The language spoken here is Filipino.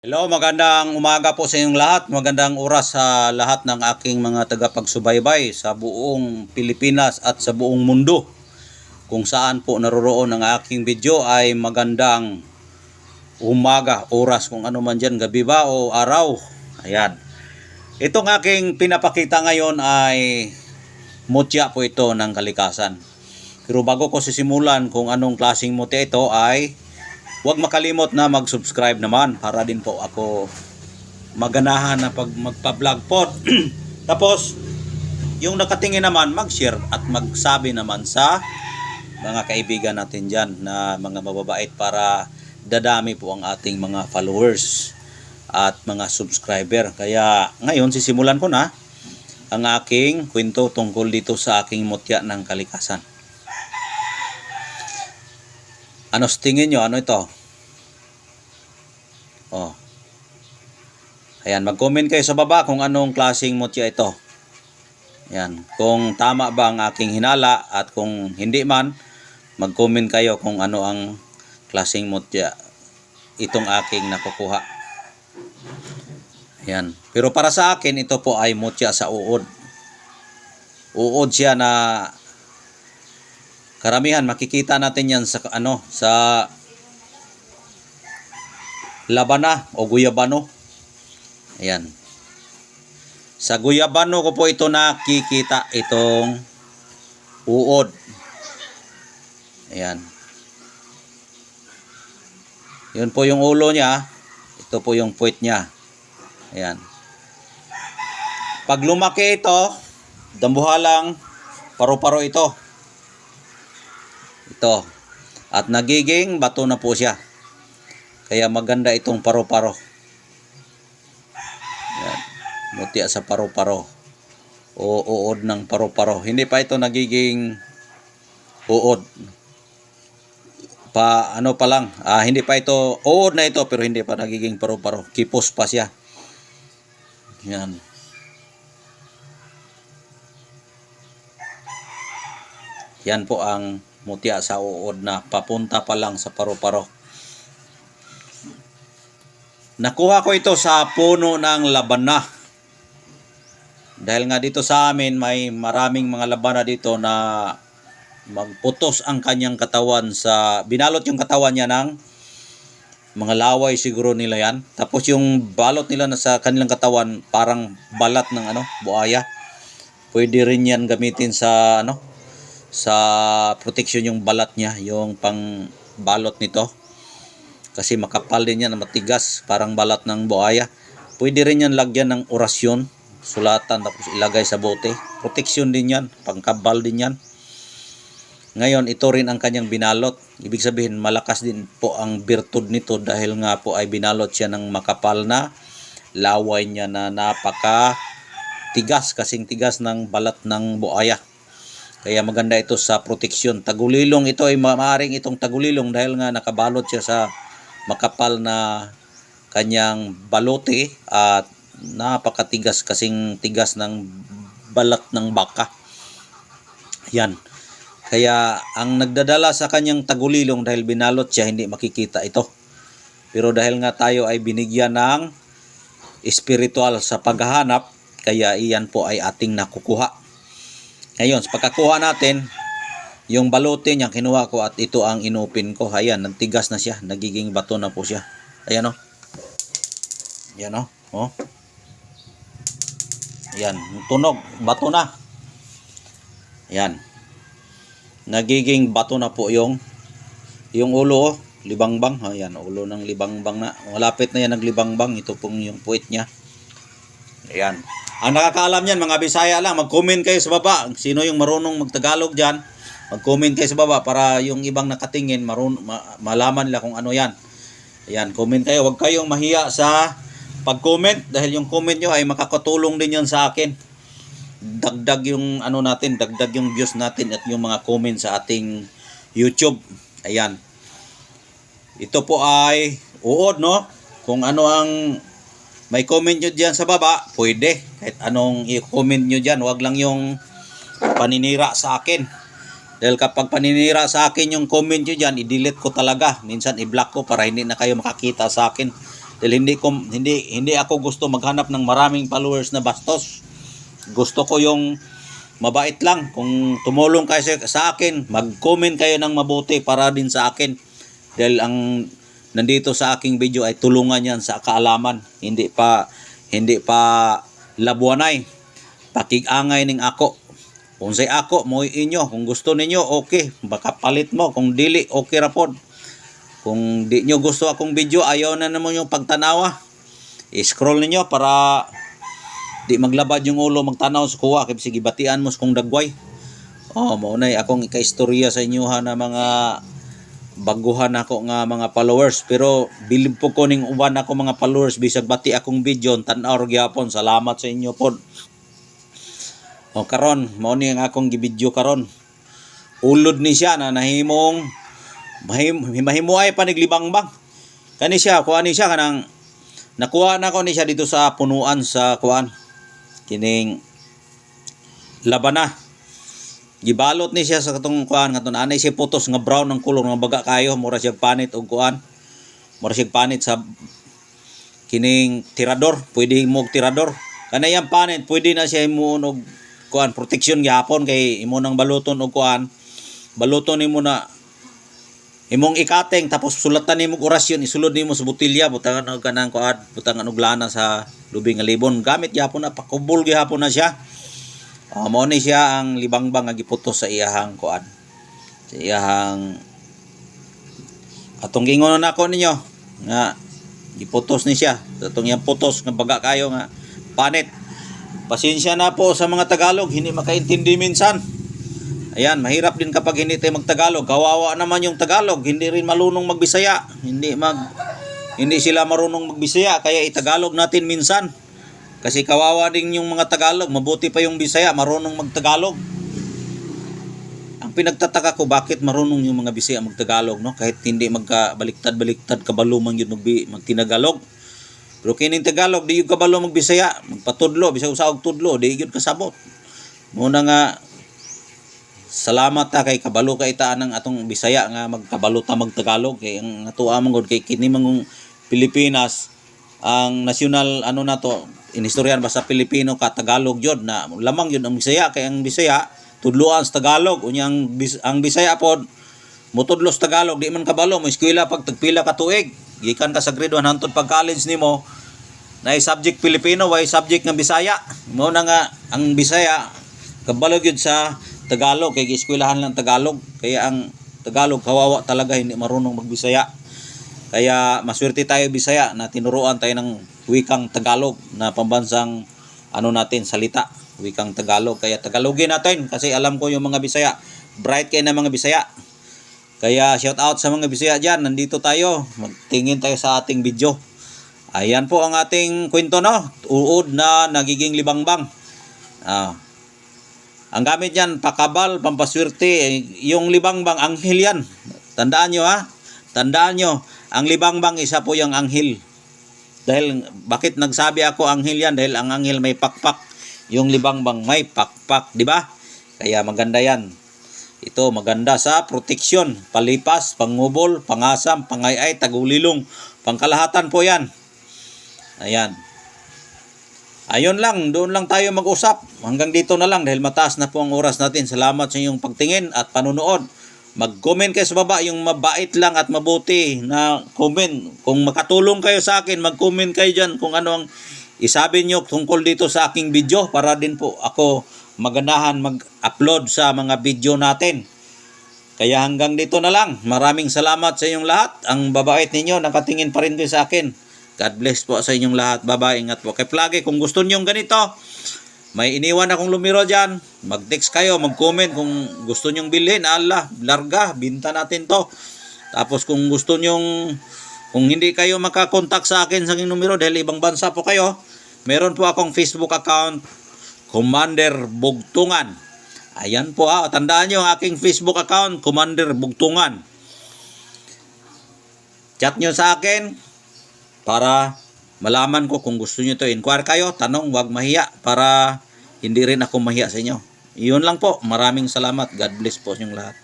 Hello, magandang umaga po sa inyong lahat. Magandang oras sa lahat ng aking mga tagapagsubaybay sa buong Pilipinas at sa buong mundo. Kung saan po naroroon ang aking video ay magandang umaga, oras kung ano man dyan, gabi ba o araw. Ayan. Itong aking pinapakita ngayon ay mutya po ito ng kalikasan. Pero bago ko sisimulan kung anong klaseng mutya ito ay huwag makalimot na mag-subscribe naman para din po ako maganahan na pag magpa-vlog po. Tapos, yung nakatingin naman, mag-share at magsabi naman sa mga kaibigan natin dyan na mga mababait para dadami po ang ating mga followers at mga subscriber. Kaya ngayon, sisimulan ko na ang aking kwento tungkol dito sa aking mutya ng kalikasan. Ano sa tingin nyo? Ano ito? Oh. Ayan, mag-comment kayo sa baba kung anong klaseng mutya ito. Ayan, kung tama ba ang aking hinala at kung hindi man, mag-comment kayo kung ano ang klaseng mutya itong aking nakukuha. Ayan, pero para sa akin ito po ay mutya sa uod. Uod siya na karamihan makikita natin yan sa sa labana o guyabano. Ayan. Sa guyabano ko po ito nakikita itong uod. Ayan. Yun po yung ulo niya. Ito po yung puwit niya. Ayan. Pag lumaki ito, dambuhalang paro-paro ito. Ito. At nagiging bato na po siya. Kaya maganda itong paro-paro. Yan. Mutya sa paro-paro. O uod ng paro-paro. Hindi pa ito nagiging uod. Ano pa lang. Hindi pa ito. Uod na ito pero hindi pa nagiging paro-paro. Kipos pa siya. Yan. Yan po ang mutya sa uod na papunta pa lang sa paro-paro. Nakuha ko ito sa puno ng labana. Dahil nga dito sa amin may maraming mga labana dito na magputos ang kanyang katawan sa binalot yung katawan niya ng mga laway siguro nila yan. Tapos yung balot nila na sa kanilang katawan parang balat ng buaya. Pwede rin yan gamitin sa sa protection yung balat niya, yung pang balot nito. Kasi makapal din yan, matigas, parang balat ng buaya. Pwede rin yan lagyan ng orasyon, sulatan, tapos ilagay sa bote. Protection din yan, pangkabal din yan. Ngayon, ito rin ang kanyang binalot. Ibig sabihin, malakas din po ang birtud nito dahil nga po ay binalot siya ng makapal na laway niya na napaka tigas, kasing tigas ng balat ng buaya. Kaya maganda ito sa proteksyon. Tagulilong ito ay maaaring itong tagulilong dahil nga nakabalot siya sa makapal na kanyang balote at napakatigas kasing tigas ng balat ng baka. Yan. Kaya ang nagdadala sa kanyang tagulilong dahil binalot siya hindi makikita ito. Pero dahil nga tayo ay binigyan ng espiritual sa paghahanap, kaya iyan po ay ating nakukuha. Ngayon, sa pagkakuha natin, yung balote niya kinuha ko at ito ang inupin ko. Ayan, nagtigas na siya. Nagiging bato na po siya. Ayan o. Ayan o. Oh. Ayan, tunog. Bato na. Ayan. Nagiging bato na po yung ulo. Libangbang. Ayan, ulo ng libangbang na. Malapit na yan naglibangbang. Ito pong yung puwit niya. Ayan. Ang nakakaalam yan, mga Bisaya lang, mag-comment kayo sa baba. Sino yung marunong magtagalog dyan, mag-comment kayo sa baba para yung ibang nakatingin, malaman nila kung ano yan. Ayan, comment kayo. Huwag kayong mahiya sa pag-comment dahil yung comment nyo ay makakatulong din yan sa akin. Dagdag yung natin, dagdag yung views natin at yung mga comment sa ating YouTube. Ayan. Ito po ay uod, no? Kung ano ang may comment nyo dyan sa baba, pwede. Kahit anong i-comment nyo dyan, wag lang yung paninira sa akin. Dahil kapag paninira sa akin yung comment nyo dyan, i-delete ko talaga. Minsan i-block ko para hindi na kayo makakita sa akin. Dahil hindi ako gusto maghanap ng maraming followers na bastos. Gusto ko yung mabait lang. Kung tumulong kayo sa akin, mag-comment kayo ng mabuti para din sa akin. Dahil ang nandito sa aking video ay tulungan yan sa kaalaman. Hindi pa labuanay. Pakig-angay ning ako. Kung say ako, mo inyo. Kung gusto ninyo, okay. Baka palit mo. Kung dili, okay ra pod. Kung di nyo gusto akong video, ayaw na naman yung pagtanawa. I-scroll ninyo para di maglabad yung ulo magtanaw sa kuha. Kaya sige, batian mo kung dagway. Maunay akong ikaistorya sa inyo ha na mga baguhan ako nga mga followers. Pero bilib po ko ning uban ako mga followers. Bisag bati akong video, tanaw gyapon. Salamat sa inyo po. Karon, mao ni ang akong gibidyo karon. Ulod ni siya na nahimong mahimuay pa naglibangbang. Kani siya, kuha ni siya kanang nakuha na ko ni siya dito sa punuan sa kuan. Kining labana. Gibalot ni siya sa katong kuan katon anay siya putos nga brown ng kulor nga baga kayo, mura siya panit og kuan. Mura siya panit sa kining tirador, pwede mo og tirador. Kanay ang panit, pwede na siya imuon og kuan protection gyapon kay imo nang baluton og kuan. Baluton nimo na imong ikateng tapos sulatan nimo og orasyon, isulod nimo sa botilya, butangan og kanang kuan, butangan og lana sa lubing nga libon. Gamit gyapon na pakubol gyapon na siya. Mao ni siya ang libangbang nga giputos sa iyahang kuan. Sa iyahang atong gingon na ako ninyo nga giputos ni siya. Atong iyang putos nga baga kayo nga panit. Pasensya na po sa mga Tagalog, hindi makaintindi minsan. Ayan, mahirap din kapag hindi tayo magtagalog. Kawawa naman yung Tagalog, hindi rin marunong magbisaya. Hindi sila marunong magbisaya, kaya itagalog natin minsan. Kasi kawawa din yung mga Tagalog, mabuti pa yung Bisaya, marunong magtagalog. Ang pinagtataka ko, bakit marunong yung mga Bisaya magtagalog, no? Kahit hindi magkabaliktad-baliktad, kabalo man yun magtinagalog. Pero kining Tagalog, di yung kabalo magbisaya, magpatudlo, bisag sa og tudlo, di yun kasabot. Muna nga, salamat ta kay kabalo kay taan ng atong Bisaya nga magkabalo ta magtagalog. Kay ang natuwa man gud kay kini mangong Pilipinas, ang national ano na to, inistoryan ba sa Pilipino ka Tagalog yun, na lamang yun ang Bisaya, kay ang Bisaya, tudloan sa Tagalog. Unya ang Bisaya pod, mutudlo sa Tagalog, di man kabalo, mo eskwela pag tagpila ka tuig. Gikan ka sa grade 1 hangtod pag college nimo na subject Pilipino way subject nga Bisaya. Mao na nga ang Bisaya kabalo gyud sa Tagalog kay eskwelahan lang Tagalog. Kaya ang Tagalog kawawa talaga, hindi marunong magbisaya. Kaya maswerte tayo Bisaya na tinuruan tayo ng wikang Tagalog na pambansang ano natin salita, wikang Tagalog. Kaya Tagalogin natin kasi alam ko yung mga Bisaya, bright kayo na mga Bisaya. Kaya shout out sa mga Bisaya dyan. Nandito tayo. Magtingin tayo sa ating video. Ayan po ang ating kwento, no? Uod na nagiging libangbang. Ang gamit yan, pakabal, pampaswerte. Yung libangbang, anghel yan. Tandaan nyo ha. Tandaan nyo, ang libangbang isa po yung anghel. Dahil, bakit nagsabi ako anghel yan? Dahil ang anghel may pakpak. Yung libangbang may pakpak. Diba? Kaya maganda yan. Ito maganda sa proteksyon, palipas, pangubol, pangasam, pangayay, tagulilong, pangkalahatan po yan. Ayan. Ayun lang, doon lang tayo mag-usap. Hanggang dito na lang dahil mataas na po ang oras natin. Salamat sa inyong pagtingin at panunood. Mag-comment kayo sa baba, yung mabait lang at mabuti na comment. Kung makatulong kayo sa akin, mag-comment kayo dyan kung ano ang isabi nyo tungkol dito sa aking video para din po ako maganahan mag-upload sa mga video natin. Kaya hanggang dito na lang. Maraming salamat sa inyong lahat. Ang babait ninyo, nakatingin pa rin kayo sa akin. God bless po sa inyong lahat. Bye-bye. Ingat po. Kay Plagi, kung gusto niyo ganito, may iniwan akong lumiro dyan. Mag-text kayo, mag-comment kung gusto nyong bilhin. Allah, larga, binta natin to. Tapos kung gusto nyong, kung hindi kayo makakontak sa akin sa aking numero dahil ibang bansa po kayo, meron po akong Facebook account, Commander Bugtungan. Ayan po ha. Tandaan nyo ang aking Facebook account, Commander Bugtungan. Chat nyo sa akin para malaman ko kung gusto nyo to. Inquire kayo, tanong, wag mahiya para hindi rin ako mahiya sa inyo. Iyon lang po. Maraming salamat. God bless po sa inyong lahat.